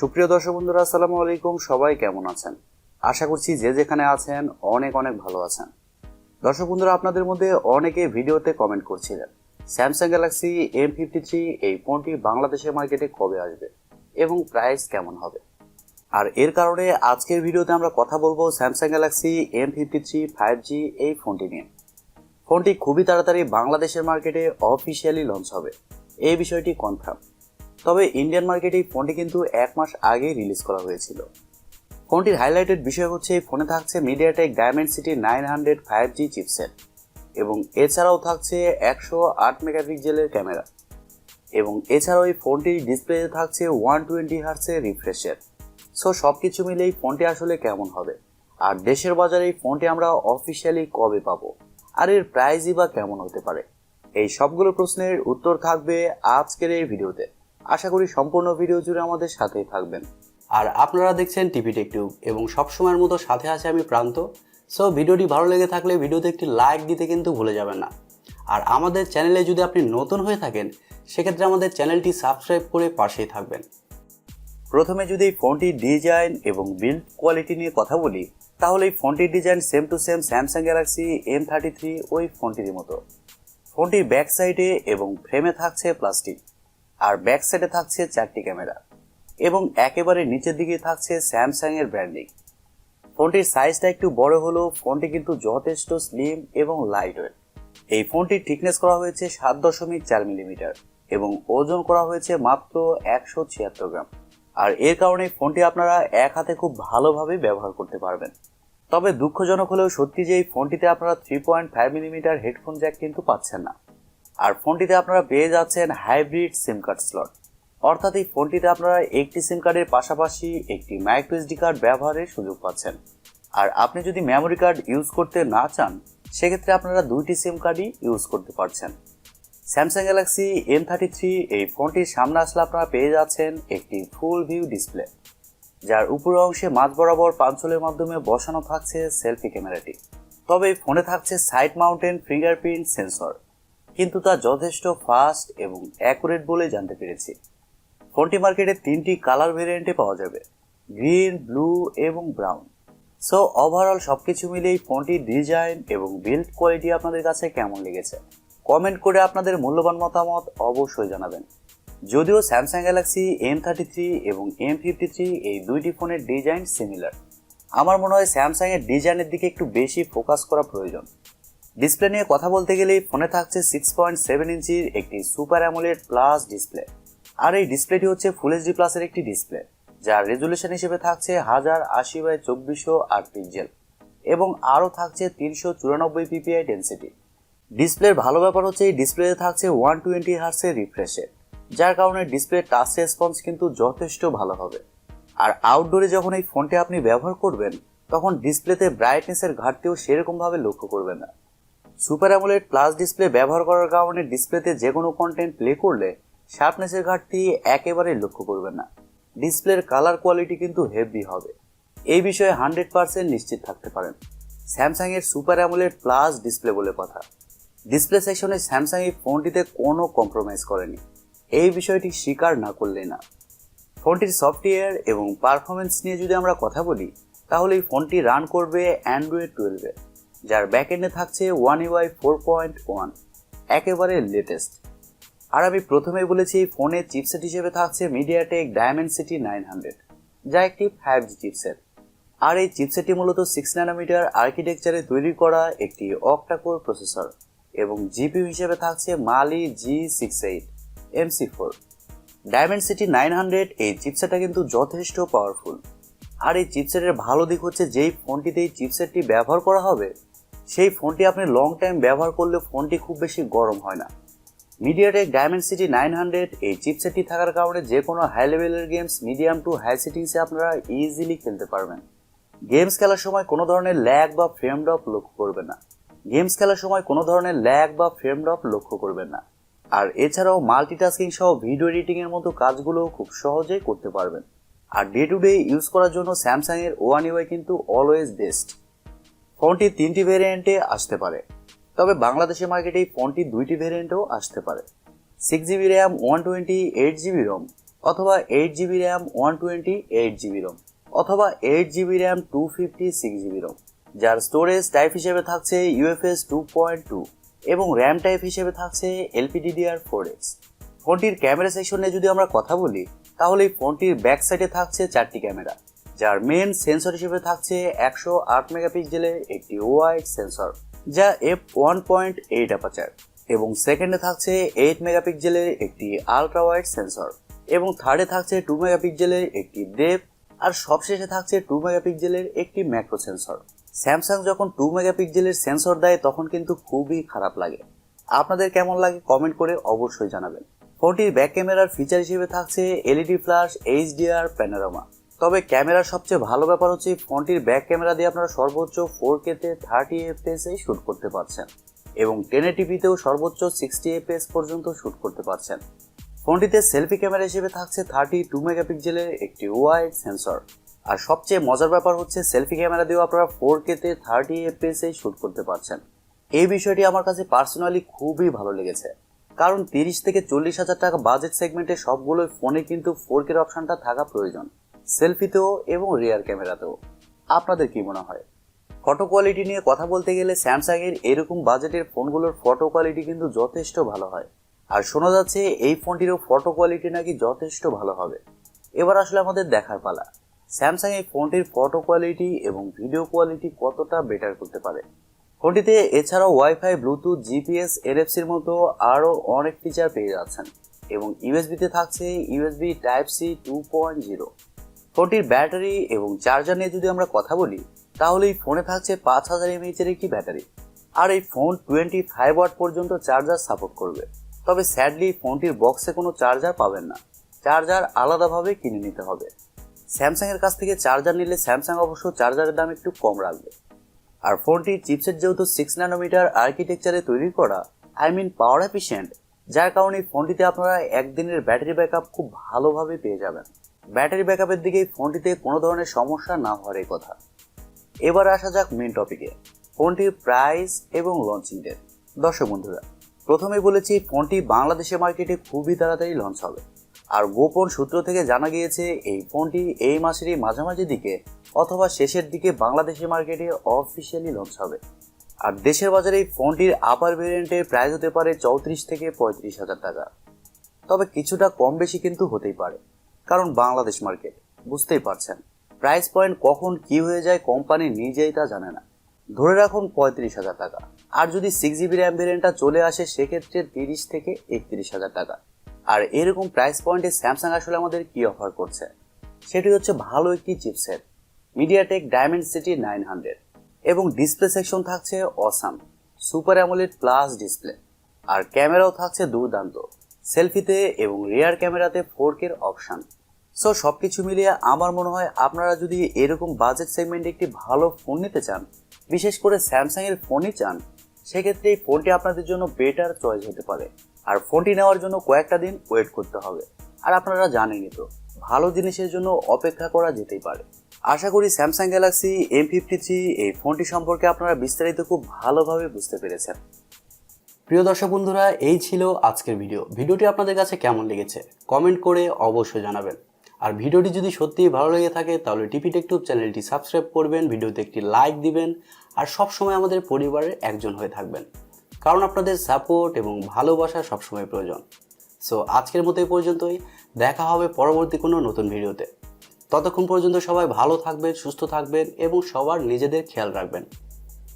সুপ্রিয় দর্শক বন্ধুরা, আসসালামু আলাইকুম। সবাই কেমন আছেন? আশা করছি যে যেখানে আছেন অনেক ভালো আছেন। দর্শক বন্ধুরা, আপনাদের মধ্যে অনেকে ভিডিওতে কমেন্ট করছিলেন স্যামসাং গ্যালাক্সি M53 এই ফোনটি বাংলাদেশের মার্কেটে কবে আসবে এবং প্রাইস কেমন হবে। আর এর কারণে আজকের ভিডিওতে আমরা কথা বলবো স্যামসাং গ্যালাক্সি M53 5G এই ফোনটি নিয়ে। ফোনটি খুবই তাড়াতাড়ি বাংলাদেশের মার্কেটে অফিসিয়ালি লঞ্চ হবে, এই বিষয়টি কনফার্ম। তবে ইন্ডিয়ান মার্কেটে এই ফোনটি কিন্তু 1 মাস আগে রিলিজ করা হয়েছিল। ফোনটির হাইলাইটেড বিষয় হচ্ছে এই ফোনে থাকছে MediaTek Dimensity 900 5G চিপসেট এবং এছাড়াও থাকছে 108 মেগাপিক্সেলের ক্যামেরা এবং এছাড়াও এই ফোনটির ডিসপ্লেতে থাকছে 120 হার্টজের রিফ্রেশ রেট। সো সব কিছু মিলে এই ফোনটি আসলে কেমন হবে, আর দেশের বাজারে এই ফোনটি আমরা অফিসিয়ালি কবে পাবো, আর এর প্রাইসই বা কেমন হতে পারে, এই সবগুলো প্রশ্নের উত্তর থাকবে আজকের এই ভিডিওতে। আশা করি সম্পূর্ণ ভিডিও জুড়ে আমাদের সাথেই থাকবেন। আর আপনারা দেখছেন টিভি টেকটিউব এবং সবসময়ের মতো সাথে আছে আমি প্রান্ত। সো ভিডিওটি ভালো লেগে থাকলে ভিডিওতে একটি লাইক দিতে কিন্তু ভুলে যাবেন না। আর আমাদের চ্যানেলে যদি আপনি নতুন হয়ে থাকেন সেক্ষেত্রে আমাদের চ্যানেলটি সাবস্ক্রাইব করে পাশেই থাকবেন। প্রথমে যদি এই ফোনটির ডিজাইন এবং বিল্ড কোয়ালিটি নিয়ে কথা বলি, তাহলে এই ফোনটির design same to same Samsung Galaxy M53 ওই ফোনটির মতো। ফোনটির ব্যাক সাইডে এবং ফ্রেমে থাকছে প্লাস্টিক, আর ব্যাক সাইডে থাকছে 4টি ক্যামেরা এবং একেবারে নিচের দিকে থাকছে স্যামসাং এর ব্র্যান্ডিং। ফোনটির সাইজটা একটু বড় হলেও ফোনটি কিন্তু যথেষ্ট স্লিম এবং লাইট ওয়েট। এই ফোনটির থিকনেস করা হয়েছে 7.4 মিলিমিটার এবং ওজন করা হয়েছে মাত্র 176 গ্রাম। আর এর কারণে ফোনটি আপনারা এক হাতে খুব ভালোভাবে ব্যবহার করতে পারবেন। তবে দুঃখজনক হলেও সত্যি যে এই ফোনটিতে আপনারা 3.5 মিলিমিটার হেডফোন জ্যাক কিন্তু পাচ্ছেন না। আর ফোনটিতে আপনারা পেয়ে যাচ্ছেন হাইব্রিড সিম কার্ড স্লট, অর্থাৎ এই ফোনটিতে আপনারা একটি সিম কার্ডের পাশাপাশি একটি মাইক্রো এসডি কার্ড ব্যবহারের সুযোগ পাচ্ছেন। আর আপনি যদি মেমোরি কার্ড ইউজ করতে না চান সেক্ষেত্রে আপনারা 2টি সিম কার্ডই ইউজ করতে পারছেন। স্যামসাং গ্যালাক্সি M53 এই ফোনটির সামনে আসলে আপনারা পেয়ে যাচ্ছেন একটি ফুল ভিউ ডিসপ্লে, যার উপরের অংশে মাঝ বরাবর পাঞ্চলের মাধ্যমে বসানো থাকছে সেলফি ক্যামেরাটি। তবে এই ফোনে থাকছে সাইড মাউন্টেন ফিঙ্গারপ্রিন্ট সেন্সর, কিন্তু তা যথেষ্ট ফাস্ট এবং অ্যাকুরেট বলে জানতে পেরেছি। ফোনটি মার্কেটে 3টি কালার ভেরিয়েন্টে পাওয়া যাবে, গ্রিন, ব্লু এবং ব্রাউন। সো ওভারঅল সবকিছু মিলে এই ফোনটির ডিজাইন এবং বিল্ড কোয়ালিটি আপনাদের কাছে কেমন লেগেছে কমেন্ট করে আপনাদের মূল্যবান মতামত অবশ্যই জানাবেন। যদিও স্যামসাং গ্যালাক্সি M33 এবং M53 এই দুইটি ফোনের ডিজাইন সিমিলার, আমার মনে হয় স্যামসাং এর ডিজাইনের দিকে একটু বেশি ফোকাস করা প্রয়োজন। ডিসপ্লে নিয়ে কথা বলতে গেলে ফোনে থাকছে 6.7 ইঞ্চির একটি সুপার অ্যামোলেড প্লাস ডিসপ্লে। আর এই ডিসপ্লেটি হচ্ছে ফুল এইচডি প্লাসের একটি ডিসপ্লে, যার রেজুলেশন হিসেবে থাকছে 1080x2408 পিক্সেল এবং আরও থাকছে 394 ppi ডেনসিটি। ডিসপ্লের ভালো ব্যাপার হচ্ছে এই ডিসপ্লেতে থাকছে 120 হার্টজের রিফ্রেশ রেট, যার কারণে ডিসপ্লে টাচ রেসপন্স কিন্তু যথেষ্ট ভালো হবে। আর আউটডোরে যখন এই ফোনটি আপনি ব্যবহার করবেন তখন ডিসপ্লেতে ব্রাইটনেসের ঘাটতিও সেরকমভাবে লক্ষ্য করবেন না। সুপার অ্যামোলেড প্লাস ডিসপ্লে ব্যবহার করার কারণে ডিসপ্লেতে যে কোনো কন্টেন্ট প্লে করলে শার্পনেসের ঘাটতি একেবারে লক্ষ্য করবেন না। ডিসপ্লের কালার কোয়ালিটি কিন্তু হেভি হবে, এই বিষয়ে 100% নিশ্চিত থাকতে পারেন। স্যামসাং এর সুপার অ্যামোলেড প্লাস ডিসপ্লে বলে কথা, ডিসপ্লে সেকশনে স্যামসাং এই ফোনটিতে কোনো কম্প্রোমাইজ করেনি, এই বিষয়টি স্বীকার না করলেই না। ফোনটির সফটওয়্যার এবং পারফরমেন্স নিয়ে যদি আমরা কথা বলি, তাহলে এই ফোনটি রান করবে অ্যান্ড্রয়েড 12-এ, যার ব্যাকএন্ডে থাকছে One UI 4.1, একেবারে লেটেস্ট। আর আমি প্রথমেই বলেছি এই ফোনের চিপসেট হিসেবে থাকছে MediaTek Dimensity 900, যা একটি 5G চিপসেট। আর এই চিপসেটটি মূলত 6 ন্যানোমিটার আর্কিটেকচারে তৈরি করা একটি Octa-core প্রসেসর এবং জিপিইউ হিসেবে থাকছে Mali G68 MC4। Dimensity 900 এই চিপসেটটা কিন্তু যথেষ্ট পাওয়ারফুল। আর এই চিপসেটের ভালো দিক হচ্ছে যেই ফোনটিতে এই চিপসেটটি ব্যবহার করা হবে সেই ফোনটি আপনি লং টাইম ব্যবহার করলে ফোনটি খুব বেশি গরম হয় না। MediaTek Dimensity 900 এই চিপসেটটি থাকার কারণে যে কোনো হাই লেভেলের গেমস মিডিয়াম টু হাই সেটিংসে আপনারা ইজিলি খেলতে পারবেন। গেমস খেলার সময় কোনো ধরনের ল্যাগ বা ফ্রেম ড্রপ লক্ষ্য করবেন না। আর এছাড়াও মাল্টিটাস্কিং সহ ভিডিও এডিটিং এর মতো কাজগুলো খুব সহজেই করতে পারবেন। আর ডে টু ডে ইউজ করার জন্য স্যামসাং এর One UI কিন্তু অলওয়েজ বেস্ট। ফোনটি 3টি ভেরিয়েন্টে আসতে পারে, তবে বাংলাদেশের মার্কেটে এই ফোনটি 2টি ভেরিয়েন্টেও আসতে পারে। 6GB RAM 128GB ROM অথবা 8GB র্যাম 128GB রোম, অথবা 8GB র্যাম 256GB রোম, যার স্টোরেজ টাইপ হিসেবে থাকছে UFS 2.2 এবং র্যাম টাইপ হিসেবে থাকছে LPDDR4X। ফোনটির ক্যামেরা সেকশনে যদি আমরা কথা বলি, তাহলে এই ফোনটির ব্যাক সাইডে থাকছে 4টি ক্যামেরা, যার মেন সেন্সর হিসেবে থাকছে 108 মেগাপিক্সেলের একটি ওয়াইড সেন্সর যা f1.8 অ্যাপারচার, এবং সেকেন্ডে থাকছে 8 মেগাপিক্সেলের একটি আলট্রা ওয়াইড সেন্সর, এবং থার্ডে থাকছে 2 মেগাপিক্সেলের একটি ডেপথ, আর সবশেষে থাকছে 2 মেগাপিক্সেলের একটি ম্যাক্রো সেন্সর। স্যামসাং যখন 2 মেগাপিক্সেলের সেন্সর দেয় তখন কিন্তু খুবই খারাপ লাগে। আপনাদের কেমন লাগে কমেন্ট করে অবশ্যই জানাবেন। ফোনটির ব্যাক ক্যামেরার ফিচার হিসেবে থাকছে এলইডি ফ্ল্যাশ, HDR, প্যানোরামা। তবে ক্যামেরার সবচেয়ে ভালো ব্যাপার হচ্ছে ফোনটির ব্যাক ক্যামেরা দিয়ে আপনারা সর্বোচ্চ 4K তে 30 FPS এ শুট করতে পারছেন এবং 1080pতেও সর্বোচ্চ 60 FPS পর্যন্ত শুট করতে পারছেন। ফোনটিতে সেলফি ক্যামেরা হিসেবে থাকছে 32 মেগাপিক্সেলের একটি ওয়াইড সেন্সর। আর সবচেয়ে মজার ব্যাপার হচ্ছে সেলফি ক্যামেরা দিয়েও আপনারা 4K তে 30 FPS এ শুট করতে পারছেন। এই বিষয়টি আমার কাছে পার্সোনালি খুবই ভালো লেগেছে, কারণ 30 থেকে 40,000 টাকা বাজেট সেগমেন্টে সবগুলো ফোনে কিন্তু 4K অপশনটা থাকা প্রয়োজন, সেলফিতেও এবং রিয়ার ক্যামেরাতেও। আপনাদের কি মনে হয়? ফটো কোয়ালিটি নিয়ে কথা বলতে গেলে স্যামসাং এর এরকম বাজেটের ফোনগুলোর ফটো কোয়ালিটি কিন্তু যথেষ্ট ভালো হয়, আর শোনা যাচ্ছে এই ফোনটিরও ফটো কোয়ালিটি নাকি যথেষ্ট ভালো হবে। এবার আসলে আমাদের দেখার পালা, স্যামসাং এই ফোনটির ফটো কোয়ালিটি এবং ভিডিও কোয়ালিটি কতটা বেটার করতে পারে। ফোনটিতে এছাড়াও ওয়াইফাই, ব্লুটুথ, জিপিএস, এনএফসির মতো আরও অনেক ফিচার পেয়ে যাচ্ছেন, এবং ইউএসবিতে থাকছে USB Type-C 2.0। ফোনটির ব্যাটারি এবং চার্জার নিয়ে যদি আমরা কথা বলি, তাহলে এই ফোনে থাকছে 5000 mAh এর একটি ব্যাটারি, আর এই ফোন 25 ওয়াট পর্যন্ত চার্জার সাপোর্ট করবে। তবে স্যাডলি ফোনটির বক্সে কোনো চার্জার পাবেন না, চার্জার আলাদাভাবে কিনে নিতে হবে। স্যামসাং এর কাছ থেকে চার্জার নিলে স্যামসাং অবশ্য চার্জারের দাম একটু কম রাখবে। আর ফোনটির চিপসেট যেহেতু 6 ন্যানোমিটার আর্কিটেকচারে তৈরি করা, পাওয়ার এফিশিয়েন্ট, যার কারণে ফোনটিতে আপনারা একদিনের ব্যাটারি ব্যাকআপ খুব ভালোভাবে পেয়ে যাবেন। ব্যাটারি ব্যাকআপের দিকে ফোনটিতে কোনো ধরনের সমস্যা না হওয়ার এই কথা। এবার আসা যাক মেন টপিকে, ফোনটির প্রাইস এবং লঞ্চিং ডেট। দর্শক বন্ধুরা, প্রথমেই বলেছি ফোনটি বাংলাদেশের মার্কেটে খুবই তাড়াতাড়ি লঞ্চ হবে, আর গোপন সূত্র থেকে জানা গিয়েছে এই ফোনটি এই মাসেরই মাঝামাঝি দিকে অথবা শেষের দিকে বাংলাদেশের মার্কেটে অফিসিয়ালি লঞ্চ হবে। আর দেশের বাজারে এই ফোনটির আপার ভেরিয়েন্টের প্রাইস হতে পারে 34 থেকে 35,000 টাকা। তবে কিছুটা কম বেশি কিন্তু হতেই পারে, কারণ বাংলাদেশ মার্কেট বুঝতেই পারছেন, প্রাইস পয়েন্ট কখন কি হয়ে যায় কোম্পানি নিজেই তা জানে না। ধরে রাখুন 35,000 টাকা, আর যদি 6GB র্যাম ভেরিয়েন্টটা চলে আসে সেক্ষেত্রে 30 থেকে 31,000 টাকা। আর এরকম প্রাইস পয়েন্টে স্যামসাং আসলে আমাদের কি অফার করছে, সেটি হচ্ছে ভালো একটি চিপসেট MediaTek Dimensity 900, এবং ডিসপ্লে সেকশন থাকছে awesome super AMOLED plus display, আর ক্যামেরাও থাকছে দুর্দান্ত, সেলফিতে এবং রিয়ার ক্যামেরাতে 4K অপশন। সো সবকিছু মিলিয়ে আমার মনে হয় আপনারা যদি এরকম বাজেট সেগমেন্টে একটি ভালো ফোন নিতে চান, বিশেষ করে স্যামসাং এর ফোনই চান, সেক্ষেত্রে এই ফোনটি আপনাদের জন্য বেটার চয়েস হতে পারে। আর ফোনটি নেওয়ার জন্য কয়েকটা দিন ওয়েট করতে হবে, আর আপনারা জানেনই তো, ভালো জিনিসের জন্য অপেক্ষা করা যেতেই পারে। আশা করি স্যামসাং গ্যালাক্সি M53 এই ফোনটি সম্পর্কে আপনারা বিস্তারিত খুব ভালোভাবে বুঝতে পেরেছেন। প্রিয় দর্শক বন্ধুরা, এই ছিল আজকের ভিডিওটি আপনাদের কাছে কেমন লেগেছে কমেন্ট করে অবশ্যই জানাবেন। আর ভিডিওটি যদি সত্যিই ভালো লেগে থাকে তাহলে TechTube চ্যানেলটি সাবস্ক্রাইব করবেন, ভিডিওতে একটি লাইক দিবেন, আর সবসময় আমাদের পরিবারের একজন হয়ে থাকবেন, কারণ আপনাদের সাপোর্ট এবং ভালোবাসা সবসময় প্রয়োজন। সো আজকের মতো এই পর্যন্তই, দেখা হবে পরবর্তী কোনো নতুন ভিডিওতে। ততক্ষণ পর্যন্ত সবাই ভালো থাকবেন, সুস্থ থাকবেন এবং সবার নিজেদের খেয়াল রাখবেন।